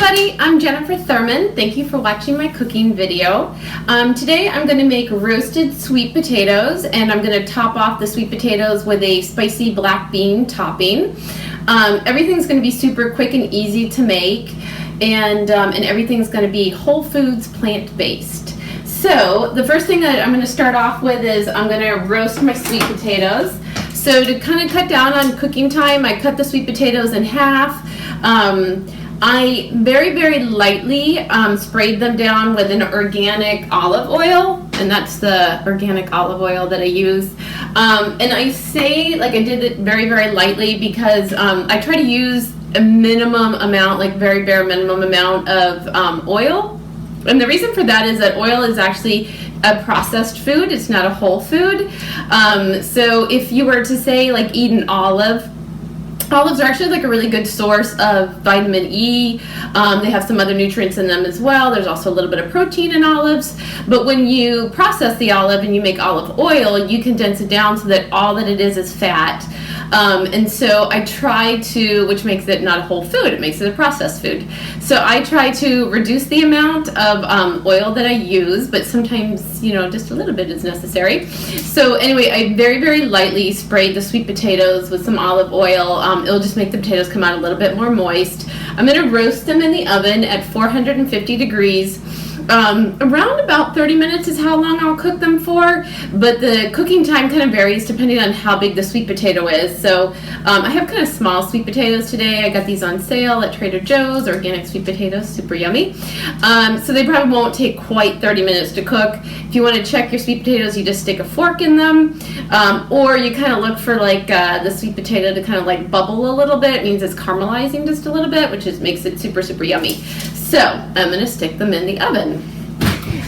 everybody, I'm Jennifer Thurman. Thank you for watching my cooking video. Today I'm going to make roasted sweet potatoes, and I'm going to top off the sweet potatoes with a spicy black bean topping. Everything's going to be super quick and easy to make, and everything's going to be whole foods, plant-based. So the first thing that I'm going to start off with is I'm going to roast my sweet potatoes. So to kind of cut down on cooking time, I cut the sweet potatoes in half. I very lightly sprayed them down with an organic olive oil, and that's the organic olive oil that I use. And I say, like, I did it very lightly because I try to use a minimum amount, like very bare minimum amount of oil. And the reason for that is that oil is actually a processed food. It's not a whole food. So if you were to say, like, eat an olive, olives are actually like a really good source of vitamin E. They have some other nutrients in them as well. There's also a little bit of protein in olives. But when you process the olive and you make olive oil, you condense it down so that all that it is fat. And so I try to, which makes it not a whole food, it makes it a processed food. So I try to reduce the amount of oil that I use, but sometimes, you know, just a little bit is necessary. So anyway, I very lightly sprayed the sweet potatoes with some olive oil. It'll just make the potatoes come out a little bit more moist. I'm going to roast them in the oven at 450 degrees. Around about 30 minutes is how long I'll cook them for, but the cooking time kind of varies depending on how big the sweet potato is. So I have kind of small sweet potatoes today. I got these on sale at Trader Joe's, organic sweet potatoes, super yummy. So they probably won't take quite 30 minutes to cook. If you want to check your sweet potatoes, you just stick a fork in them, or you kind of look for like the sweet potato to kind of like bubble a little bit. It means it's caramelizing just a little bit, which makes it super yummy. So I'm going to stick them in the oven.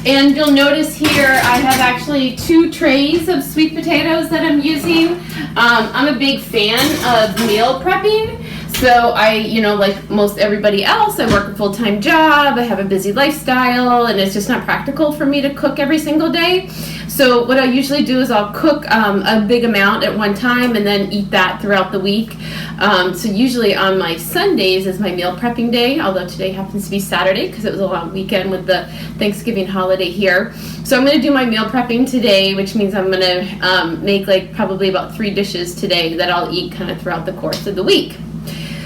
And you'll notice here I have actually 2 trays of sweet potatoes that I'm using. I'm a big fan of meal prepping. So I, you know, like most everybody else, I work a full-time job, I have a busy lifestyle, and it's just not practical for me to cook every single day. So what I usually do is I'll cook a big amount at one time and then eat that throughout the week. So usually on my Sundays is my meal prepping day, although today happens to be Saturday because it was a long weekend with the Thanksgiving holiday here. So I'm going to do my meal prepping today, which means I'm going to make like probably about 3 dishes today that I'll eat kind of throughout the course of the week.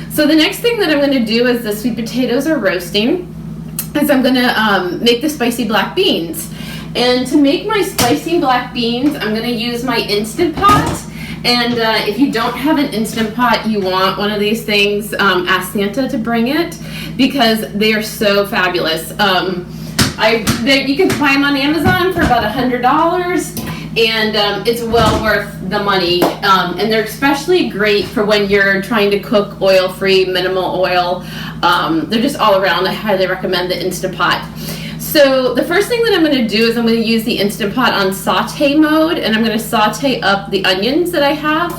So the next thing that I'm going to do as the sweet potatoes are roasting is I'm going to make the spicy black beans. And to make my spicy black beans, I'm going to use my Instant Pot. And if you don't have an Instant Pot, you want one of these things, ask Santa to bring it because they are so fabulous. You can buy them on Amazon for about $100. And it's well worth the money, and they're especially great for when you're trying to cook oil-free, minimal oil. They're just all around. I highly recommend the Instant Pot. So the first thing that I'm going to do is I'm going to use the Instant Pot on saute mode, and I'm going to saute up the onions that I have.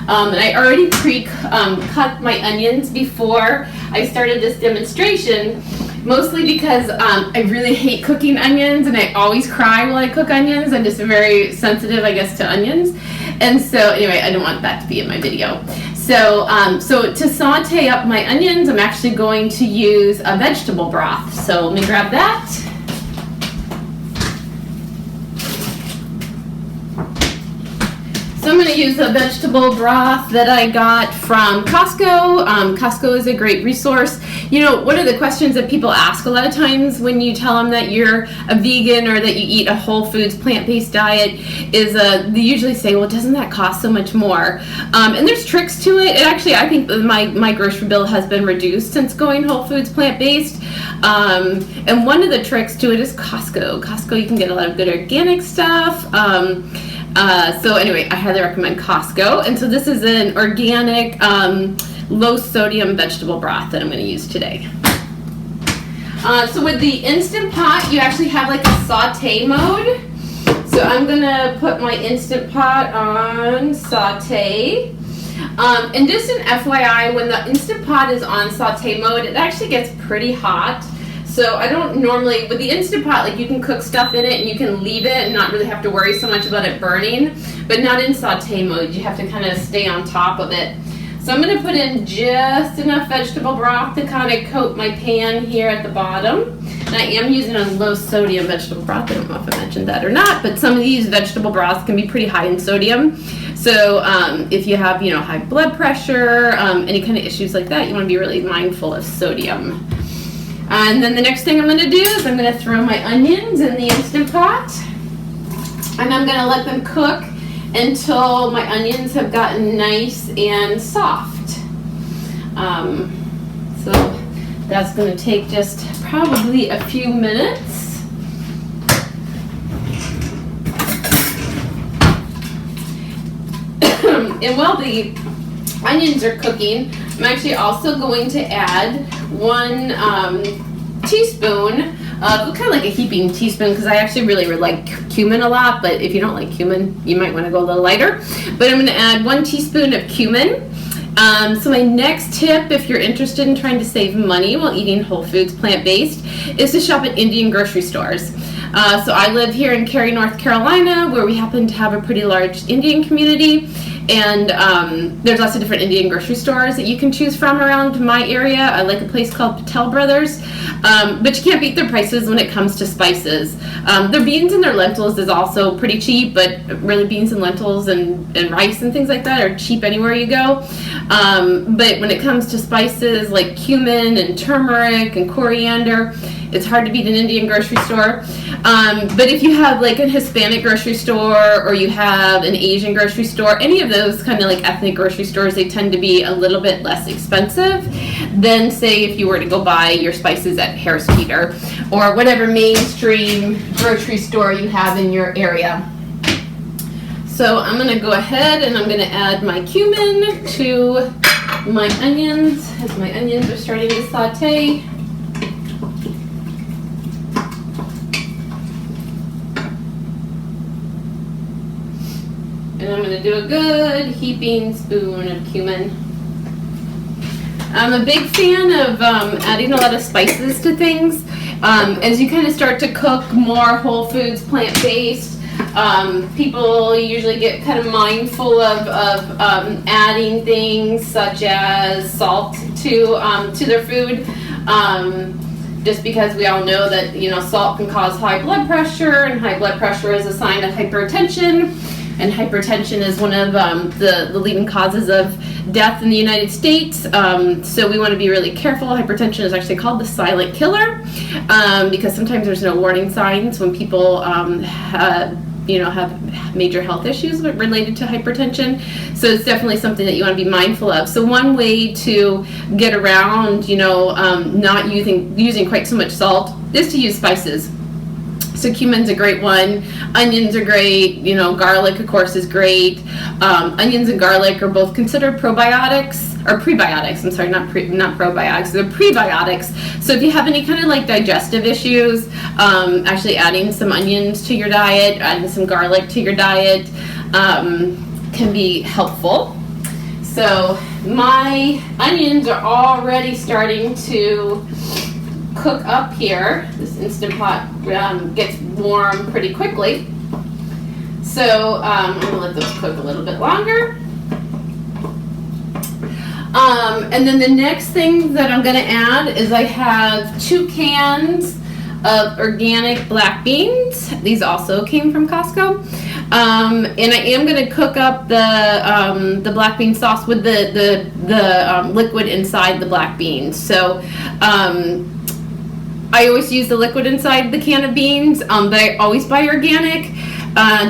And I already cut my onions before I started this demonstration, mostly because I really hate cooking onions, and I always cry while I cook onions. I'm just very sensitive, I guess, to onions. And so anyway, I don't want that to be in my video. So, so to saute up my onions, I'm actually going to use a vegetable broth. So let me grab that. So I'm going to use a vegetable broth that I got from Costco. Costco is a great resource. You know, one of the questions that people ask a lot of times when you tell them that you're a vegan or that you eat a whole foods plant-based diet is they usually say, well, doesn't that cost so much more? And there's tricks to it. Actually, I think my grocery bill has been reduced since going whole foods plant-based. And one of the tricks to it is Costco. Costco, you can get a lot of good organic stuff. So anyway, I highly recommend Costco. And so this is an organic, low sodium vegetable broth that I'm going to use today. So with the Instant Pot, you actually have like a saute mode. So I'm going to put my Instant Pot on saute. And just an FYI, when the Instant Pot is on saute mode, it actually gets pretty hot. So I don't normally, with the Instant Pot, like you can cook stuff in it and you can leave it and not really have to worry so much about it burning, but not in saute mode. You have to kind of stay on top of it. So I'm going to put in just enough vegetable broth to kind of coat my pan here at the bottom. And I am using a low sodium vegetable broth. I don't know if I mentioned that or not, but some of these vegetable broths can be pretty high in sodium. So if you have, high blood pressure, any kind of issues like that, you want to be really mindful of sodium. And then the next thing I'm going to do is I'm going to throw my onions in the Instant Pot. And I'm going to let them cook until my onions have gotten nice and soft. So that's going to take just probably a few minutes. And while the onions are cooking, I'm actually also going to add 1 teaspoon of kind of like a heaping teaspoon, because I actually really like cumin a lot, but if you don't like cumin, you might want to go a little lighter. But I'm going to add 1 teaspoon of cumin. So my next tip, if you're interested in trying to save money while eating whole foods, plant-based, is to shop at Indian grocery stores. So I live here in Cary, North Carolina, where we happen to have a pretty large Indian community. And there's lots of different Indian grocery stores that you can choose from around my area. I like a place called Patel Brothers. But you can't beat their prices when it comes to spices. Their beans and their lentils is also pretty cheap, but really beans and lentils and rice and things like that are cheap anywhere you go. But when it comes to spices like cumin and turmeric and coriander, it's hard to beat an Indian grocery store. But if you have like a Hispanic grocery store, or you have an Asian grocery store, any of those kind of like ethnic grocery stores, they tend to be a little bit less expensive than, say, if you were to go buy your spices at Harris Teeter or whatever mainstream grocery store you have in your area. So I'm going to go ahead and I'm going to add my cumin to my onions as my onions are starting to saute. And I'm going to do a good heaping spoon of cumin. I'm a big fan of adding a lot of spices to things. As you kind of start to cook more whole foods, plant-based, people usually get kind of mindful of adding things such as salt to their food. Just because we all know that salt can cause high blood pressure, and high blood pressure is a sign of hypertension. And hypertension is one of the leading causes of death in the United States. So we want to be really careful. Hypertension is actually called the silent killer, because sometimes there's no warning signs when people have major health issues related to hypertension. So it's definitely something that you want to be mindful of. So one way to get around, not using quite so much salt is to use spices. So cumin's a great one. Onions are great. Garlic, of course, is great. Onions and garlic are both considered probiotics, or prebiotics. I'm sorry, not probiotics. They're prebiotics. So if you have any kind of like digestive issues, actually adding some onions to your diet, adding some garlic to your diet can be helpful. So my onions are already starting to cook up here. This Instant Pot gets warm pretty quickly. So I'm going to let those cook a little bit longer. And then the next thing that I'm going to add is I have 2 cans of organic black beans. These also came from Costco. And I am going to cook up the black bean sauce with the liquid inside the black beans. So I always use the liquid inside the can of beans, but I always buy organic,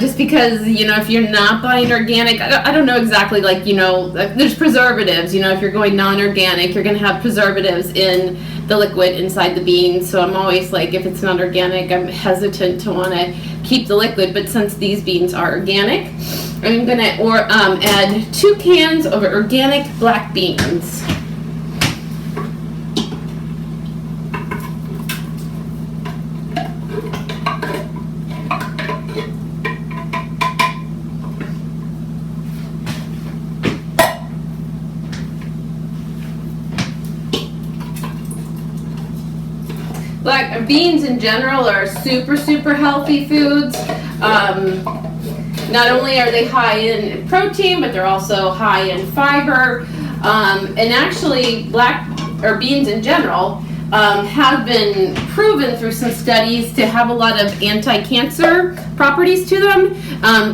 just because, if you're not buying organic, I don't know exactly, there's preservatives, if you're going non-organic, you're going to have preservatives in the liquid inside the beans. So I'm always like, if it's not organic, I'm hesitant to want to keep the liquid. But since these beans are organic, I'm going to add 2 cans of organic black beans. Black beans in general are super, super healthy foods. Not only are they high in protein, but they're also high in fiber. And actually, beans in general have been proven through some studies to have a lot of anti-cancer properties to them.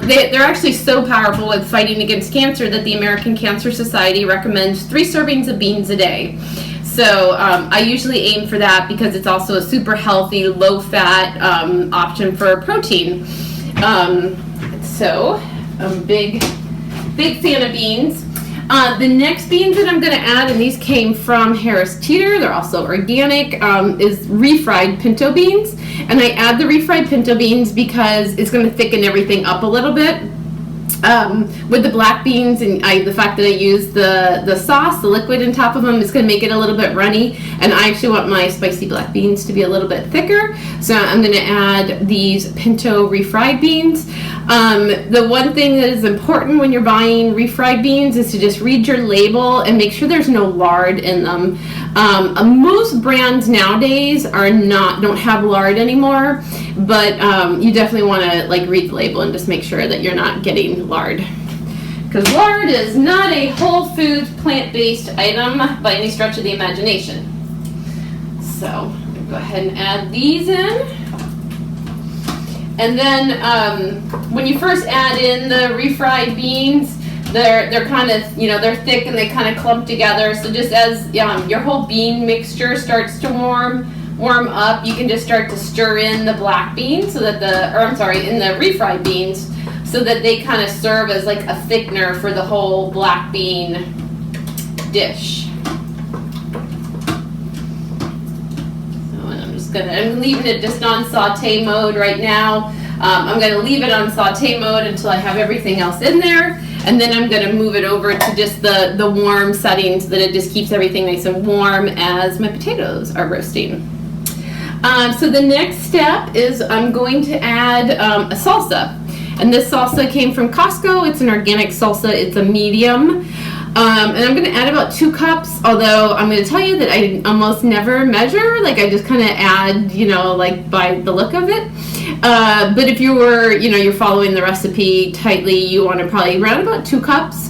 They're actually so powerful with fighting against cancer that the American Cancer Society recommends 3 servings of beans a day. So I usually aim for that because it's also a super healthy, low-fat option for protein. So I'm a big fan of beans. The next beans that I'm going to add, and these came from Harris Teeter, they're also organic, is refried pinto beans. And I add the refried pinto beans because it's going to thicken everything up a little bit. With the black beans and the fact that I use the sauce, the liquid on top of them, is going to make it a little bit runny. And I actually want my spicy black beans to be a little bit thicker. So I'm going to add these pinto refried beans. The one thing that is important when you're buying refried beans is to just read your label and make sure there's no lard in them. Most brands nowadays don't have lard anymore, but you definitely want to read the label and just make sure that you're not getting lard, because lard is not a whole foods plant-based item by any stretch of the imagination. So I'm going to go ahead and add these in. And then when you first add in the refried beans, they're kind of, they're thick and they kind of clump together. So just as your whole bean mixture starts to warm up, you can just start to stir in the black beans in the refried beans, so that they kind of serve as like a thickener for the whole black bean dish. I'm leaving it just on saute mode right now. I'm going to leave it on saute mode until I have everything else in there, and then I'm going to move it over to just the warm setting so that it just keeps everything nice and warm as my potatoes are roasting. So the next step is I'm going to add a salsa, and this salsa came from Costco. It's an organic salsa. It's a medium. And I'm going to add about 2 cups, although I'm going to tell you that I almost never measure. I just kind of add, by the look of it. But if you were, you're following the recipe tightly, you want to probably around about 2 cups.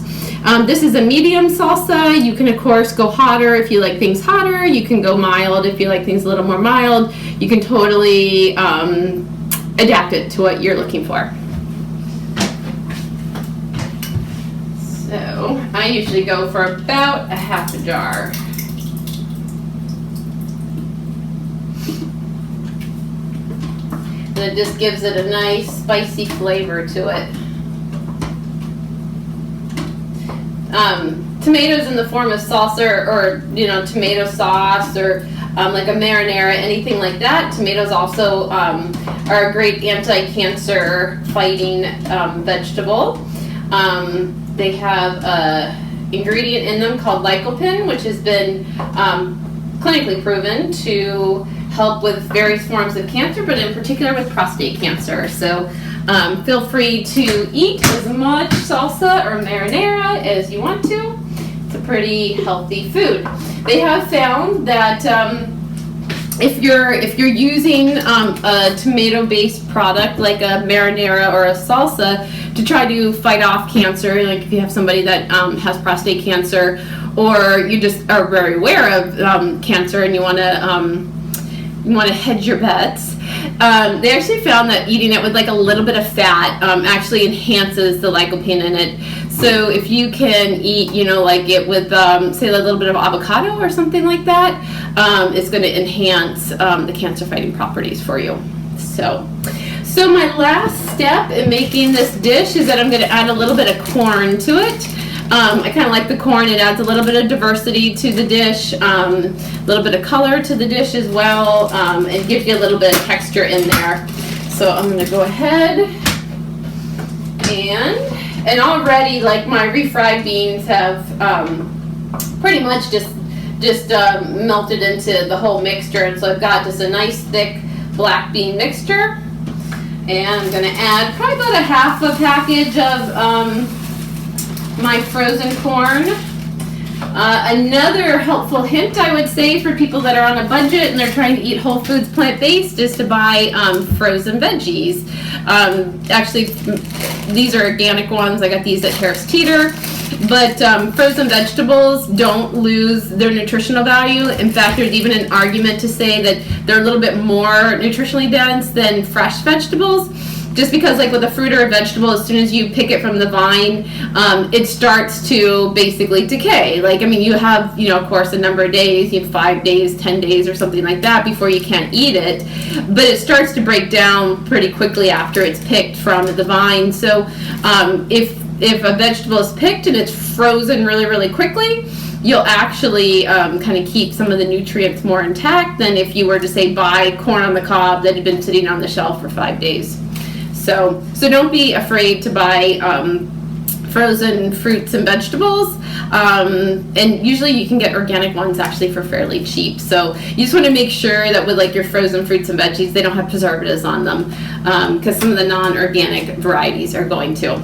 This is a medium salsa. You can, of course, go hotter if you like things hotter. You can go mild if you like things a little more mild. You can totally adapt it to what you're looking for. So I usually go for about a half a jar. And it just gives it a nice spicy flavor to it. Tomatoes in the form of salsa or tomato sauce or like a marinara, anything like that. Tomatoes also are a great anti-cancer fighting vegetable. They have an ingredient in them called lycopene, which has been clinically proven to help with various forms of cancer, but in particular with prostate cancer. So feel free to eat as much salsa or marinara as you want to. It's a pretty healthy food. They have found that if you're using a tomato-based product like a marinara or a salsa to try to fight off cancer, like if you have somebody that has prostate cancer, or you just are very aware of cancer and you want to hedge your bets, they actually found that eating it with like a little bit of fat actually enhances the lycopene in it. So if you can eat, like it with, say, a little bit of avocado or something like that, it's going to enhance the cancer-fighting properties for you. So my last step in making this dish is that I'm going to add a little bit of corn to it. I kind of like the corn. It adds a little bit of diversity to the dish, a little bit of color to the dish as well, and gives you a little bit of texture in there. So I'm going to go ahead and already, like, my refried beans have pretty much just melted into the whole mixture, and so I've got just a nice thick black bean mixture. And I'm going to add probably about a half a package of my frozen corn. Another helpful hint, I would say, for people that are on a budget and they're trying to eat whole foods plant-based is to buy frozen veggies. Actually, these are organic ones. I got these at Harris Teeter. But frozen vegetables don't lose their nutritional value. In fact, there's even an argument to say that they're a little bit more nutritionally dense than fresh vegetables. Just because, like with a fruit or a vegetable, as soon as you pick it from the vine, it starts to basically decay. Like, I mean, you have, of course, a number of days, 5 days, 10 days or something like that before you can't eat it. But it starts to break down pretty quickly after it's picked from the vine. So if a vegetable is picked and it's frozen really, really quickly, you'll actually kind of keep some of the nutrients more intact than if you were to, say, buy corn on the cob that had been sitting on the shelf for 5 days. So don't be afraid to buy frozen fruits and vegetables, and usually you can get organic ones actually for fairly cheap. So you just want to make sure that with like your frozen fruits and veggies, they don't have preservatives on them, because some of the non-organic varieties are going to.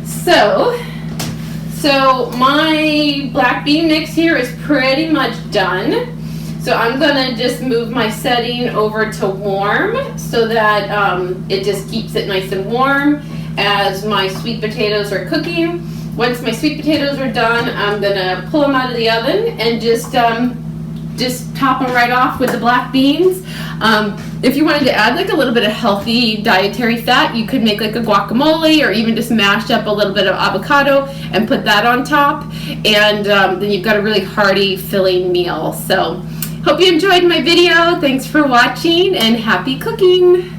So my black bean mix here is pretty much done. So I'm gonna just move my setting over to warm so that it just keeps it nice and warm as my sweet potatoes are cooking. Once my sweet potatoes are done, I'm gonna pull them out of the oven and just top them right off with the black beans. If you wanted to add like a little bit of healthy dietary fat, you could make like a guacamole or even just mash up a little bit of avocado and put that on top, and then you've got a really hearty, filling meal. So hope you enjoyed my video. Thanks for watching and happy cooking.